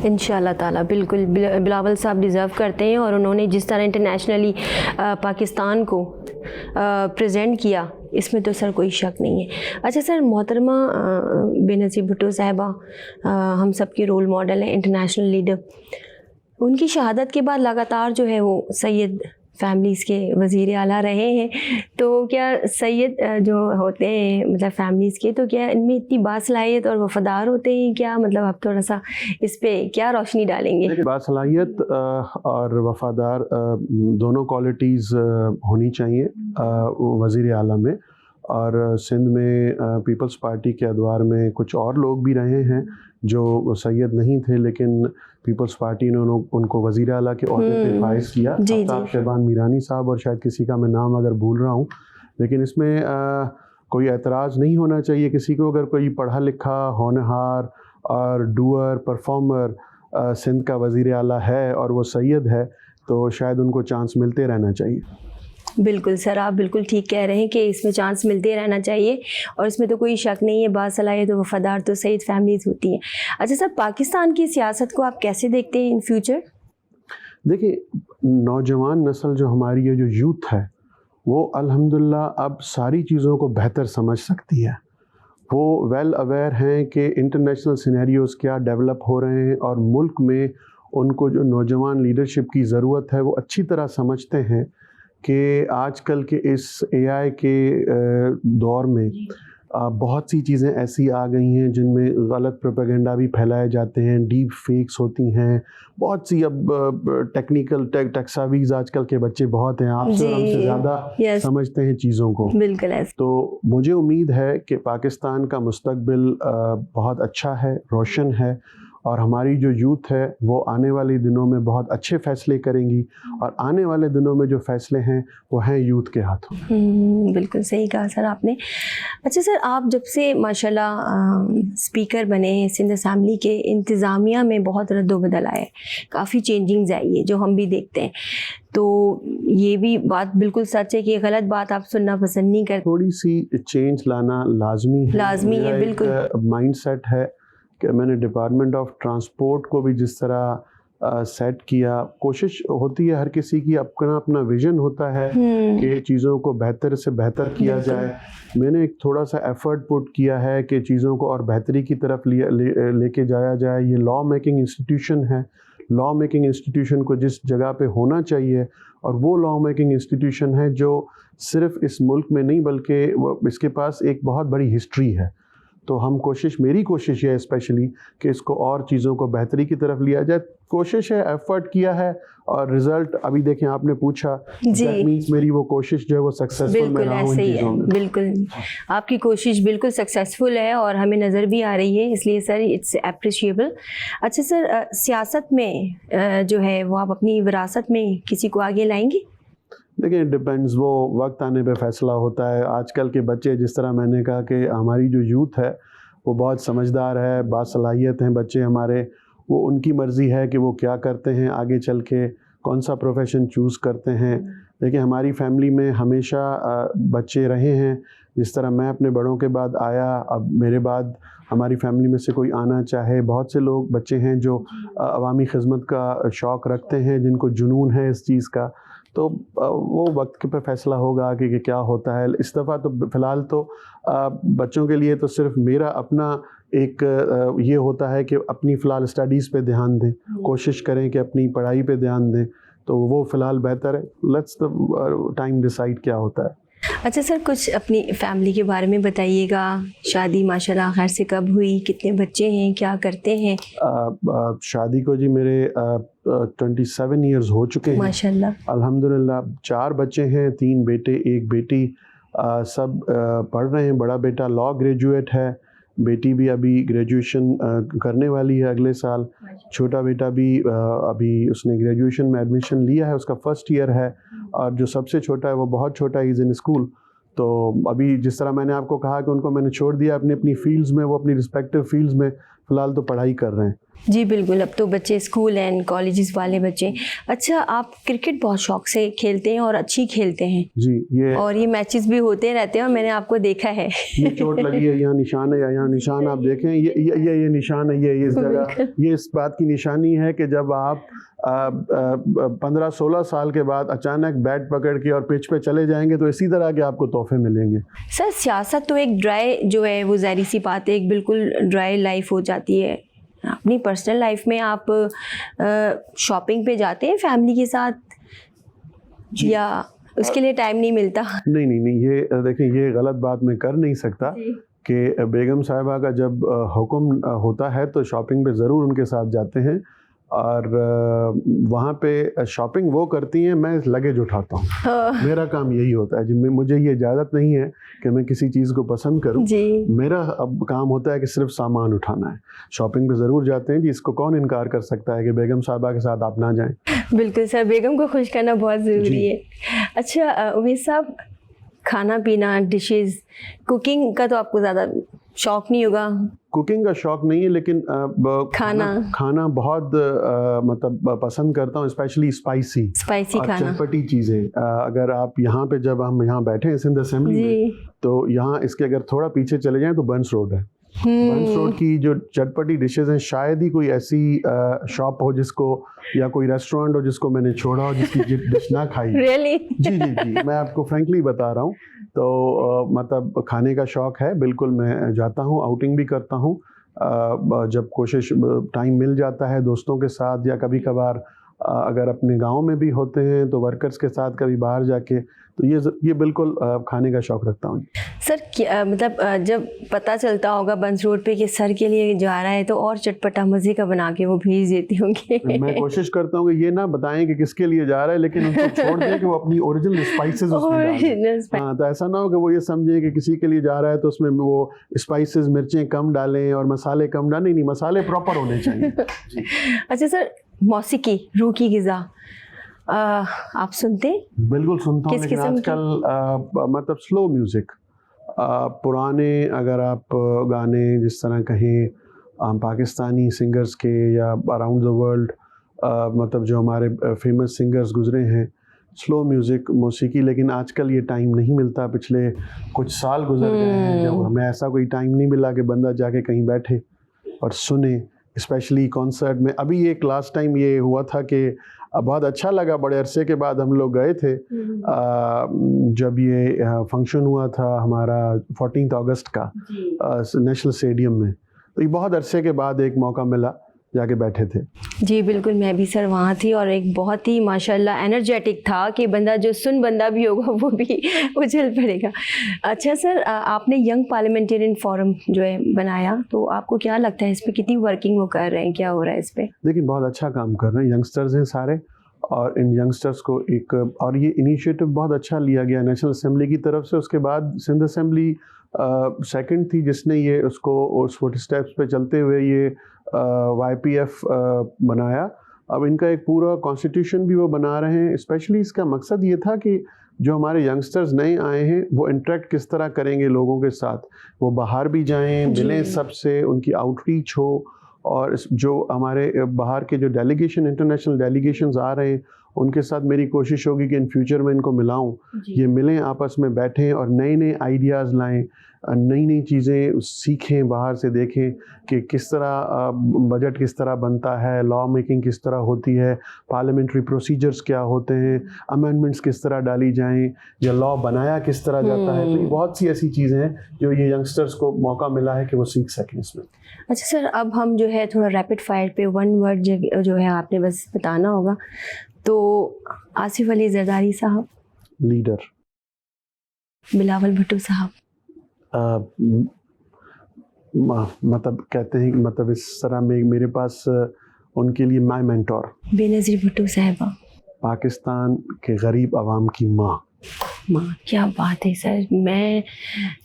انشاءاللہ تعالیٰ بالکل بلاول صاحب ڈیزرو کرتے ہیں، اور انہوں نے جس طرح انٹرنیشنلی پاکستان کو پریزنٹ کیا اس میں تو سر کوئی شک نہیں ہے۔ اچھا سر، محترمہ بے نظیر بھٹو صاحبہ ہم سب کی رول ماڈل ہیں، انٹرنیشنل لیڈر، ان کی شہادت کے بعد لگاتار جو ہے وہ سید فیملیز کے وزیر اعلیٰ رہے ہیں، تو کیا سید جو ہوتے ہیں مطلب فیملیز کے، تو کیا ان میں اتنی باصلاحیت اور وفادار ہوتے ہیں کیا؟ مطلب آپ تھوڑا سا اس پہ کیا روشنی ڈالیں گے؟ باصلاحیت اور وفادار دونوں کوالٹیز ہونی چاہیے وزیر اعلیٰ میں، اور سندھ میں پیپلز پارٹی کے ادوار میں کچھ اور لوگ بھی رہے ہیں جو سید نہیں تھے، لیکن پیپلز پارٹی نے ان کو وزیر اعلیٰ کے عہدے پہ فائز کیا، آفتاب شہبان میرانی صاحب، اور شاید کسی کا میں نام اگر بھول رہا ہوں، لیکن اس میں کوئی اعتراض نہیں ہونا چاہیے کسی کو۔ اگر کوئی پڑھا لکھا، ہونہار اور ڈوئر پرفارمر سندھ کا وزیر اعلیٰ ہے اور وہ سید ہے، تو شاید ان کو چانس ملتے رہنا چاہیے۔ بالکل سر، آپ بالکل ٹھیک کہہ رہے ہیں کہ اس میں چانس ملتے رہنا چاہیے، اور اس میں تو کوئی شک نہیں ہے، باصلاحیت و وفادار تو سید فیملیز ہوتی ہیں۔ اچھا سر، پاکستان کی سیاست کو آپ کیسے دیکھتے ہیں ان فیوچر؟ دیکھیے، نوجوان نسل جو ہماری ہے، جو یوتھ ہے، وہ الحمدللہ اب ساری چیزوں کو بہتر سمجھ سکتی ہے۔ وہ ویل اویئر ہیں کہ انٹرنیشنل سینیریوز کیا ڈیولپ ہو رہے ہیں، اور ملک میں ان کو جو نوجوان لیڈرشپ کی ضرورت ہے وہ اچھی طرح سمجھتے ہیں کہ آج کل کے اس اے آئی کے دور میں بہت سی چیزیں ایسی آ گئی ہیں جن میں غلط پروپیگنڈا بھی پھیلائے جاتے ہیں، ڈیپ فیکس ہوتی ہیں، بہت سی اب ٹیکنیکل ٹیکساویز آج کل کے بچے بہت ہیں، آپ سے اور ہم سے زیادہ سمجھتے ہیں چیزوں کو۔ بالکل ایسا۔ تو مجھے امید ہے کہ پاکستان کا مستقبل بہت اچھا ہے، روشن ہے، اور ہماری جو یوتھ ہے وہ آنے والے دنوں میں بہت اچھے فیصلے کریں گی، اور آنے والے دنوں میں جو فیصلے ہیں وہ ہیں یوتھ کے ہاتھوں۔ بالکل صحیح کہا سر آپ نے۔ اچھا سر، آپ جب سے ماشاءاللہ اسپیکر بنے ہیں سندھ اسمبلی کے، انتظامیہ میں بہت رد و بدل آئے، کافی چینجنگز آئی ہے جو ہم بھی دیکھتے ہیں، تو یہ بھی بات بالکل سچ ہے کہ غلط بات آپ سننا پسند نہیں کرتے؟ تھوڑی سی چینج لانا لازمی ہے، بالکل۔ مائنڈ سیٹ ہے کہ میں نے ڈپارٹمنٹ آف ٹرانسپورٹ کو بھی جس طرح سیٹ کیا، کوشش ہوتی ہے ہر کسی کی، اپنا اپنا ویژن ہوتا ہے کہ چیزوں کو بہتر سے بہتر کیا جائے۔ میں نے ایک تھوڑا سا ایفرٹ پٹ کیا ہے کہ چیزوں کو اور بہتری کی طرف لے کے جایا جائے۔ یہ لا میکنگ انسٹیٹیوشن ہے، لا میکنگ انسٹیٹیوشن کو جس جگہ پہ ہونا چاہیے، اور وہ لا میکنگ انسٹیٹیوشن ہے جو صرف اس ملک میں نہیں بلکہ اس کے پاس ایک بہت بڑی ہسٹری ہے۔ تو میری کوشش ہے اسپیشلی کہ اس کو اور چیزوں کو بہتری کی طرف لیا جائے۔ کوشش ہے، ایفرٹ کیا ہے، اور رزلٹ ابھی دیکھیں آپ نے پوچھا، دیٹ مینس میری وہ کوشش جو ہے وہ سکسیسفل میں رہا ہوں ان چیزوں میں۔ بالکل آپ کی کوشش بالکل سکسیسفل ہے، اور ہمیں نظر بھی آ رہی ہے، اس لیے سر اٹس اپریشیبل۔ اچھا سر، سیاست میں جو ہے وہ آپ اپنی وراثت میں کسی کو آگے لائیں گے؟ دیکھیں، ڈپینڈز، وہ وقت آنے پہ فیصلہ ہوتا ہے۔ آج کل کے بچے، جس طرح میں نے کہا کہ ہماری جو یوتھ ہے وہ بہت سمجھدار ہے، باصلاحیت ہیں بچے ہمارے، وہ ان کی مرضی ہے کہ وہ کیا کرتے ہیں، آگے چل کے کون سا پروفیشن چوز کرتے ہیں۔ لیکن ہماری فیملی میں ہمیشہ بچے رہے ہیں، جس طرح میں اپنے بڑوں کے بعد آیا، اب میرے بعد ہماری فیملی میں سے کوئی آنا چاہے، بہت سے لوگ بچے ہیں جو عوامی خدمت کا شوق رکھتے ہیں، جن کو جنون ہے اس چیز کا۔ تو وہ وقت پہ فیصلہ ہوگا آگے کہ کیا ہوتا ہے۔ اس دفعہ تو فی الحال تو بچوں کے لیے تو صرف میرا اپنا ایک یہ ہوتا ہے کہ اپنی فی الحال اسٹڈیز پہ دھیان دیں، کوشش کریں کہ اپنی پڑھائی پہ دھیان دیں، تو وہ فی الحال بہتر ہے۔ لیٹس ٹائم ڈیسائیڈ کیا ہوتا ہے۔ اچھا سر، کچھ اپنی فیملی کے بارے میں بتائیے گا۔ شادی ماشاءاللہ خیر سے کب ہوئی؟ کتنے بچے ہیں؟ کیا کرتے ہیں؟ شادی کو جی میرے 27 ایئرز ہو چکے ہیں ماشاءاللہ، الحمدللہ۔ 4 بچے ہیں، 3 بیٹے 1 بیٹی، سب پڑھ رہے ہیں۔ بڑا بیٹا لا گریجویٹ ہے، بیٹی بھی ابھی گریجویشن کرنے والی ہے اگلے سال۔ چھوٹا بیٹا بھی ابھی اس نے گریجویشن میں ایڈمیشن لیا ہے، اس کا فرسٹ ایئر ہے، اور جو سب سے چھوٹا ہے وہ بہت چھوٹا ہے، از ان اسکول۔ تو ابھی جس طرح میں نے آپ کو کہا کہ ان کو میں نے چھوڑ دیا اپنی اپنی فیلڈز میں, وہ اپنی رسپیکٹیو فیلڈز میں فی الحال تو پڑھائی کر رہے ہیں. جی بالکل, اب تو بچے اسکول اینڈ کالجز والے بچے. اچھا, آپ کرکٹ بہت شوق سے کھیلتے ہیں اور اچھی کھیلتے ہیں جی, اور یہ میچز بھی ہوتے رہتے ہیں اور میں نے آپ کو دیکھا ہے. یہ چوٹ لگی ہے, یہاں نشان ہے, یہاں نشان آپ دیکھیں, یہ نشان ہے, یہ اس جگہ, یہ اس بات کی نشانی ہے کہ جب آپ 15-16 سال کے بعد اچانک بیٹ پکڑ کے اور پچ پہ چلے جائیں گے تو اسی طرح کے آپ کو تحفے ملیں گے. سر سیاست تو ایک ڈرائی جو ہے وہ ظاہری سی بات ہے, ایک بالکل ڈرائی لائف ہو جاتی ہے. اپنی پرسنل لائف میں آپ شاپنگ پہ جاتے ہیں فیملی کے ساتھ یا اس کے لیے ٹائم نہیں ملتا؟ نہیں, یہ دیکھیں, یہ غلط بات میں کر نہیں سکتا کہ بیگم صاحبہ کا جب حکم ہوتا ہے تو شاپنگ پہ ضرور ان کے ساتھ جاتے ہیں, اور وہاں پہ شاپنگ وہ کرتی ہیں, میں لگیج اٹھاتا ہوں. میرا کام یہی ہوتا ہے, جب مجھے یہ اجازت نہیں ہے کہ میں کسی چیز کو پسند کروں. میرا اب کام ہوتا ہے کہ صرف سامان اٹھانا ہے. شاپنگ پہ ضرور جاتے ہیں جی, اس کو کون انکار کر سکتا ہے کہ بیگم صاحبہ کے ساتھ آپ نہ جائیں. بالکل سر, بیگم کو خوش کرنا بہت ضروری ہے. اچھا اویس صاحب, کھانا پینا, ڈشز, کوکنگ کا تو آپ کو زیادہ شوق نہیں ہوگا؟ کوکنگ کا شوق نہیں ہے, لیکن کھانا بہت مطلب پسند کرتا ہوں, اسپیشلی اسپائسی کھانا, چٹپٹی چیزیں. اگر آپ یہاں پہ, جب ہم یہاں بیٹھے ہیں سندھ اسمبلی میں, تو یہاں اس کے اگر تھوڑا پیچھے چلے جائیں تو بنس روڈ ہے. بنس روڈ کی جو چٹپٹی ڈشز ہیں, شاید ہی کوئی ایسی شاپ ہو جس کو, یا کوئی ریسٹورینٹ ہو جس کو میں نے چھوڑا ہو جس کی ڈش نہ کھائی. جی, میں آپ کو فرینکلی بتا رہا ہوں. تو مطلب کھانے کا شوق ہے بالکل, میں جاتا ہوں, آؤٹنگ بھی کرتا ہوں, جب ٹائم مل جاتا ہے دوستوں کے ساتھ, یا کبھی کبھار اگر اپنے گاؤں میں بھی ہوتے ہیں تو ورکرز کے ساتھ کبھی باہر جا کے, تو یہ بالکل کھانے کا شوق رکھتا ہوں. سر مطلب جب پتہ چلتا ہوگا بنس روڈ پہ کہ سر کے لیے جا رہا ہے تو اور چٹپٹا مزے کا بنا کے وہ بھیج دیتی ہوں گی. میں کوشش کرتا ہوں کہ یہ نہ بتائیں کہ کس کے لیے جا رہا ہے, لیکن ان کو چھوڑ دیں کہ وہ اپنی اوریجنل اسپائسز اس میں ڈالیں. ہاں, تو ایسا نہ ہو کہ وہ یہ سمجھیں کہ کسی کے لیے جا رہا ہے تو اس میں وہ اسپائسز, مرچیں کم ڈالیں اور مسالے کم ڈالیں. نہیں, مسالے پراپر ہونے چاہیے. اچھا سر, موسیقی, روح کی غذا آپ سنتے ہیں؟ بالکل سنتا ہوں, لیکن آج کل مطلب سلو میوزک, پرانے اگر آپ گانے جس طرح کہیں پاکستانی سنگرز کے یا اراؤنڈ دا ورلڈ, مطلب جو ہمارے فیمس سنگرز گزرے ہیں, سلو میوزک, موسیقی. لیکن آج کل یہ ٹائم نہیں ملتا. پچھلے کچھ سال گزر گئے ہیں جب ہمیں ایسا کوئی ٹائم نہیں ملا کہ بندہ جا کے کہیں بیٹھے اور سنے, اسپیشلی کانسرٹ میں. ابھی ایک لاسٹ ٹائم یہ ہوا تھا کہ بہت اچھا لگا, بڑے عرصے کے بعد ہم لوگ گئے تھے, جب یہ فنکشن ہوا تھا ہمارا 14 اگست کا نیشنل اسٹیڈیم میں, تو یہ بہت عرصے کے بعد ایک موقع ملا, جا کے بیٹھے تھے. جی بالکل, میں بھی سر وہاں تھی, اور ایک بہت ہی ماشاءاللہ انرجیٹک تھا کہ بندہ جو بندہ بھی ہوگا وہ بھی اچھل پڑے گا. اچھا سر, آپ نے ینگ پارلیمنٹرین فورم جو ہے بنایا, تو آپ کو کیا لگتا ہے اس پہ کتنی ورکنگ وہ کر رہے ہیں, کیا ہو رہا ہے اس پہ؟ دیکھیں, بہت اچھا کام کر رہے ہیں, ینگسٹرز ہیں سارے, اور ان ینگسٹرز کو ایک, اور یہ انیشیٹو بہت اچھا لیا گیا نیشنل اسمبلی کی طرف سے. اس کے بعد سندھ اسمبلی سیکنڈ تھی جس نے یہ اس کو اس فوٹ اسٹیپس پہ چلتے ہوئے یہ YPF بنایا. اب ان کا ایک پورا کانسٹیٹیوشن بھی وہ بنا رہے ہیں. اسپیشلی اس کا مقصد یہ تھا کہ جو ہمارے ینگسٹرز نئے آئے ہیں وہ انٹریکٹ کس طرح کریں گے لوگوں کے ساتھ, وہ باہر بھی جائیں, ملیں سب سے, ان کی آؤٹ ریچ ہو, اور جو ہمارے باہر کے جو ڈیلیگیشن, انٹرنیشنل ڈیلیگیشنز آ رہے ہیں, ان کے ساتھ میری کوشش ہوگی کہ ان فیوچر میں ان کو ملاؤں, یہ ملیں, آپس میں بیٹھیں اور نئے آئیڈیاز لائیں, نئی چیزیں سیکھیں, باہر سے دیکھیں کہ کس طرح بجٹ کس طرح بنتا ہے, لا میکنگ کس طرح ہوتی ہے, پارلیمنٹری پروسیجرز کیا ہوتے ہیں, امینڈمنٹس کس طرح ڈالی جائیں, یا لا بنایا کس طرح جاتا ہے. تو یہ بہت سی ایسی چیزیں ہیں جو یہ ینگسٹرز کو موقع ملا ہے کہ وہ سیکھ سکیں اس میں. اچھا سر, اب ہم جو ہے تھوڑا ریپڈ فائر پہ 1 ورڈ جو ہے آپ نے بس بتانا ہوگا. تو آصف علی زرداری صاحب, لیڈر. بلاول بھٹو صاحب, مطلب کہتے ہیں کہ مطلب اس طرح میرے پاس ان کے لیے مائی مینٹور. بے نظیر بھٹو صاحبہ, پاکستان کے غریب عوام کی ماں. کیا بات ہے سر, میں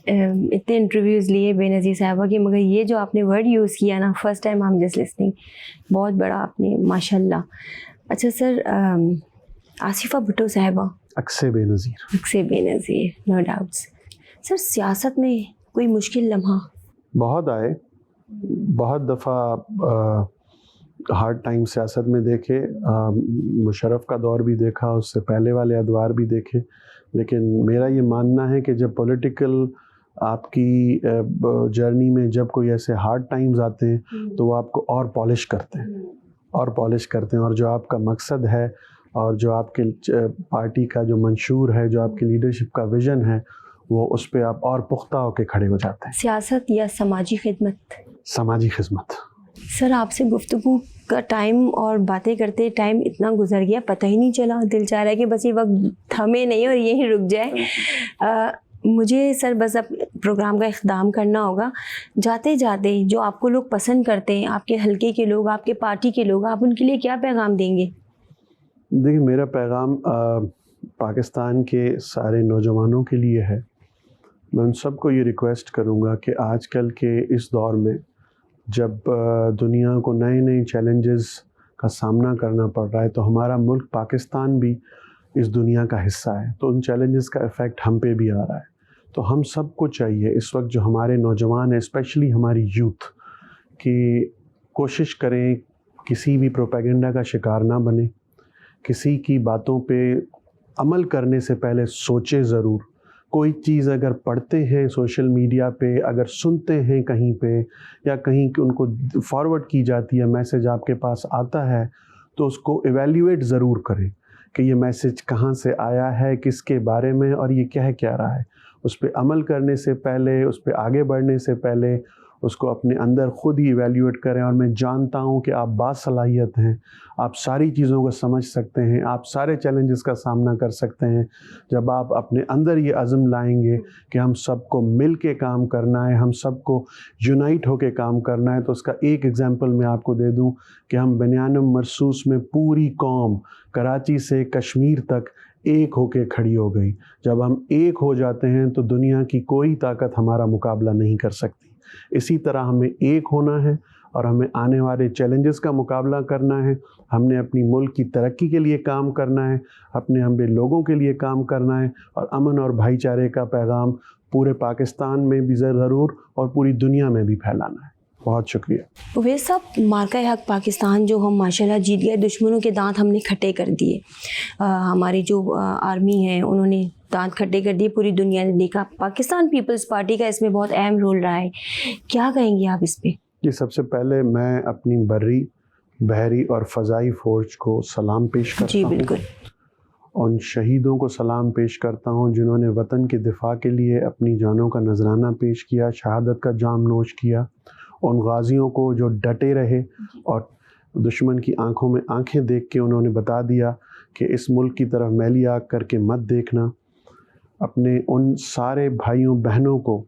اتنے انٹرویوز لیے بے نظیر صاحبہ کی, مگر یہ جو آپ نے ورڈ یوز کیا نا, first time I am just listening, بہت بڑا آپ نے, ماشاء اللہ. اچھا سر, آصفہ بھٹو صاحبہ, اکثر بے نظیر, نو ڈاؤٹس. سر سیاست میں کوئی مشکل لمحہ؟ بہت آئے، بہت دفعہ ہارڈ ٹائم سیاست میں دیکھے، مشرف کا دور بھی دیکھا، اس سے پہلے والے ادوار بھی دیکھے، لیکن میرا یہ ماننا ہے کہ جب پولیٹیکل آپ کی جرنی میں جب کوئی ایسے ہارڈ ٹائمز آتے ہیں تو وہ آپ کو اور پالش کرتے ہیں، اور جو آپ کا مقصد ہے اور جو آپ کے پارٹی کا جو منشور ہے، جو آپ کی لیڈرشپ کا ویژن ہے، وہ اس پہ آپ اور پختہ ہو کے کھڑے ہو جاتے ہیں۔ سیاست یا سماجی خدمت؟ سماجی خدمت۔ سر آپ سے گفتگو کا ٹائم اور باتیں کرتے ٹائم اتنا گزر گیا، پتہ ہی نہیں چلا، دل چاہ رہا ہے کہ بس یہ وقت تھمے نہیں اور یہیں رک جائے۔ مجھے سر بس اب پروگرام کا اختتام کرنا ہوگا، جاتے جاتے جو آپ کو لوگ پسند کرتے ہیں، آپ کے حلقے کے لوگ، آپ کے پارٹی کے لوگ، آپ ان کے لیے کیا پیغام دیں گے؟ دیکھیں، میرا پیغام پاکستان کے سارے نوجوانوں کے لیے ہے۔ میں ان سب کو یہ ریکویسٹ کروں گا کہ آج کل کے اس دور میں جب دنیا کو نئے نئے چیلنجز کا سامنا کرنا پڑ رہا ہے، تو ہمارا ملک پاکستان بھی اس دنیا کا حصہ ہے، تو ان چیلنجز کا ایفیکٹ ہم پہ بھی آ رہا ہے۔ تو ہم سب کو چاہیے اس وقت جو ہمارے نوجوان ہیں، اسپیشلی ہماری یوتھ، کہ کوشش کریں کسی بھی پروپیگنڈا کا شکار نہ بنیں، کسی کی باتوں پہ عمل کرنے سے پہلے سوچیں ضرور۔ کوئی چیز اگر پڑھتے ہیں سوشل میڈیا پہ، اگر سنتے ہیں کہیں پہ یا کہیں کہ ان کو فارورڈ کی جاتی ہے، میسیج آپ کے پاس آتا ہے، تو اس کو ایویلیویٹ ضرور کریں کہ یہ میسیج کہاں سے آیا ہے، کس کے بارے میں، اور یہ کہہ رہا ہے۔ اس پہ عمل کرنے سے پہلے، اس پہ آگے بڑھنے سے پہلے اس کو اپنے اندر خود ہی ایویلیویٹ کریں۔ اور میں جانتا ہوں کہ آپ باصلاحیت ہیں، آپ ساری چیزوں کو سمجھ سکتے ہیں، آپ سارے چیلنجز کا سامنا کر سکتے ہیں۔ جب آپ اپنے اندر یہ عزم لائیں گے کہ ہم سب کو مل کے کام کرنا ہے، ہم سب کو یونائٹ ہو کے کام کرنا ہے، تو اس کا ایک ایگزامپل میں آپ کو دے دوں کہ ہم بنیانم مرصوص میں پوری قوم کراچی سے کشمیر تک ایک ہو کے کھڑی ہو گئی۔ جب ہم ایک ہو جاتے ہیں تو دنیا کی کوئی طاقت ہمارا مقابلہ نہیں کر سکتی۔ اسی طرح ہمیں ایک ہونا ہے اور ہمیں آنے والے چیلنجز کا مقابلہ کرنا ہے۔ ہم نے اپنی ملک کی ترقی کے لیے کام کرنا ہے، اپنے ہم بے لوگوں کے لیے کام کرنا ہے، اور امن اور بھائی چارے کا پیغام پورے پاکستان میں بھی ضرور اور پوری دنیا میں بھی پھیلانا ہے۔ بہت شکریہ۔ اویس صاحب، مارکہ حق پاکستان جو ہم ماشاءاللہ جیت گئے، دشمنوں کے دانت ہم نے کھٹے کر دیے، ہماری جو آرمی ہے انہوں نے دانت کھٹے کر دیے، پوری دنیا نے دیکھا۔ پاکستان پیپلز پارٹی کا اس میں بہت اہم رول رہا ہے، کیا کہیں گے آپ اس پہ؟ جی، سب سے پہلے میں اپنی بری، بحری اور فضائی فوج کو سلام پیش کرتا ہوں۔ جی بالکل۔ ان شہیدوں کو سلام پیش کرتا ہوں جنہوں نے وطن کے دفاع کے لیے اپنی جانوں کا نذرانہ پیش کیا، شہادت کا جام نوش کیا۔ ان غازیوں کو جو ڈٹے رہے اور دشمن کی آنکھوں میں آنکھیں دیکھ کے انہوں نے بتا دیا کہ اس ملک کی طرف میلی آنکھ کر کے مت دیکھنا۔ اپنے ان سارے بھائیوں بہنوں کو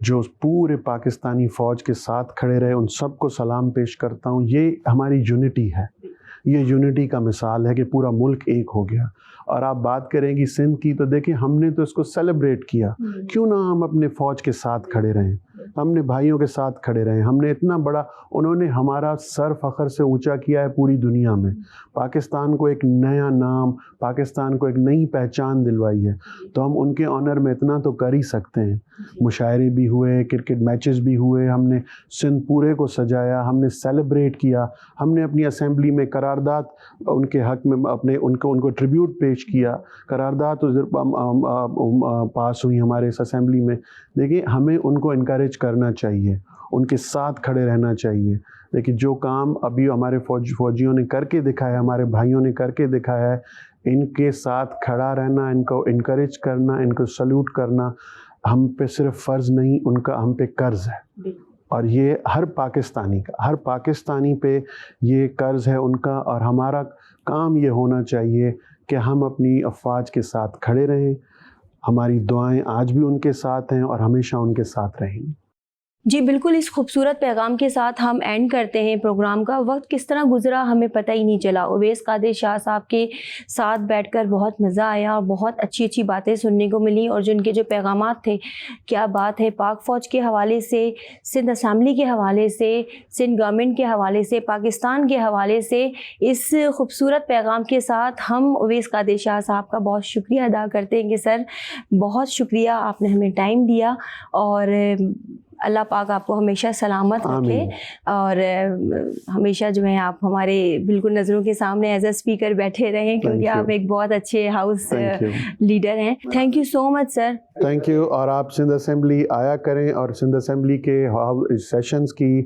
جو پورے پاکستانی فوج کے ساتھ کھڑے رہے، ان سب کو سلام پیش کرتا ہوں۔ یہ ہماری یونٹی ہے، یہ یونٹی کا مثال ہے کہ پورا ملک ایک ہو گیا۔ اور آپ بات کریں گی سندھ کی، تو دیکھیں ہم نے تو اس کو سیلیبریٹ کیا، کیوں نہ ہم اپنے فوج کے ساتھ کھڑے رہیں، ہم نے بھائیوں کے ساتھ کھڑے رہیں۔ ہم نے اتنا بڑا، انہوں نے ہمارا سر فخر سے اونچا کیا ہے پوری دنیا میں، پاکستان کو ایک نیا نام، پاکستان کو ایک نئی پہچان دلوائی ہے، تو ہم ان کے آنر میں اتنا تو کر ہی سکتے ہیں۔ مشاعرے بھی ہوئے، کرکٹ میچز بھی ہوئے، ہم نے سندھ پورے کو سجایا، ہم نے سیلیبریٹ کیا، ہم نے اپنی اسمبلی میں قرارداد ان کے حق میں اپنے ان کو ٹریبیوٹ پیش کیا، قرارداد پاس ہوئی ہمارے اس اسمبلی میں۔ دیکھیں، ہمیں ان کو انکریج کرنا چاہیے، ان کے ساتھ کھڑے رہنا چاہیے۔ لیکن جو کام ابھی ہمارے فوجیوں نے کر کے دکھایا، ہمارے بھائیوں نے کر کے دکھایا ہے، ان کے ساتھ کھڑا رہنا، ان کو انکریج کرنا، ان کو سلوٹ کرنا ہم پہ صرف فرض نہیں، ان کا ہم پہ قرض ہے۔ اور یہ ہر پاکستانی پہ یہ قرض ہے ان کا، اور ہمارا کام یہ ہونا چاہیے کہ ہم اپنی افواج کے ساتھ کھڑے رہیں۔ ہماری دعائیں آج بھی ان کے ساتھ ہیں اور ہمیشہ ان کے ساتھ رہیں گی۔ جی بالکل، اس خوبصورت پیغام کے ساتھ ہم اینڈ کرتے ہیں پروگرام کا. وقت کس طرح گزرا ہمیں پتہ ہی نہیں چلا. اویس قادر شاہ صاحب کے ساتھ بیٹھ کر بہت مزہ آیا اور بہت اچھی اچھی باتیں سننے کو ملی, اور جن کے جو پیغامات تھے, کیا بات ہے, پاک فوج کے حوالے سے, سندھ اسمبلی کے حوالے سے, سندھ گورنمنٹ کے حوالے سے, پاکستان کے حوالے سے. اس خوبصورت پیغام کے ساتھ ہم اویس قادر شاہ صاحب کا بہت شکریہ ادا کرتے ہیں کہ سر بہت شکریہ, آپ نے ہمیں ٹائم دیا, اور اللہ پاک آپ کو ہمیشہ سلامت رکھے, اور ہمیشہ جو ہے آپ ہمارے بالکل نظروں کے سامنے ایز اے اسپیکر بیٹھے رہیں, کیونکہ آپ ایک بہت اچھے ہاؤس لیڈر ہیں. Thank you so much sir. Thank you. اور آپ سندھ اسمبلی آیا کریں, اور سندھ اسمبلی کے سیشنز کی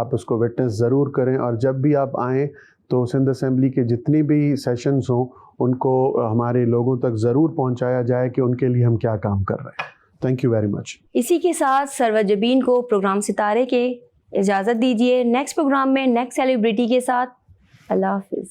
آپ اس کو وٹنس ضرور کریں, اور جب بھی آپ آئیں تو سندھ اسمبلی کے جتنی بھی سیشنز ہوں ان کو ہمارے لوگوں تک ضرور پہنچایا جائے کہ ان کے لیے ہم کیا کام کر رہے ہیں. Thank you very much. اسی کے ساتھ سرور جبین کو پروگرام ستارے کے اجازت دیجیے. نیکسٹ پروگرام میں نیکسٹ سیلیبریٹی کے ساتھ. اللہ حافظ.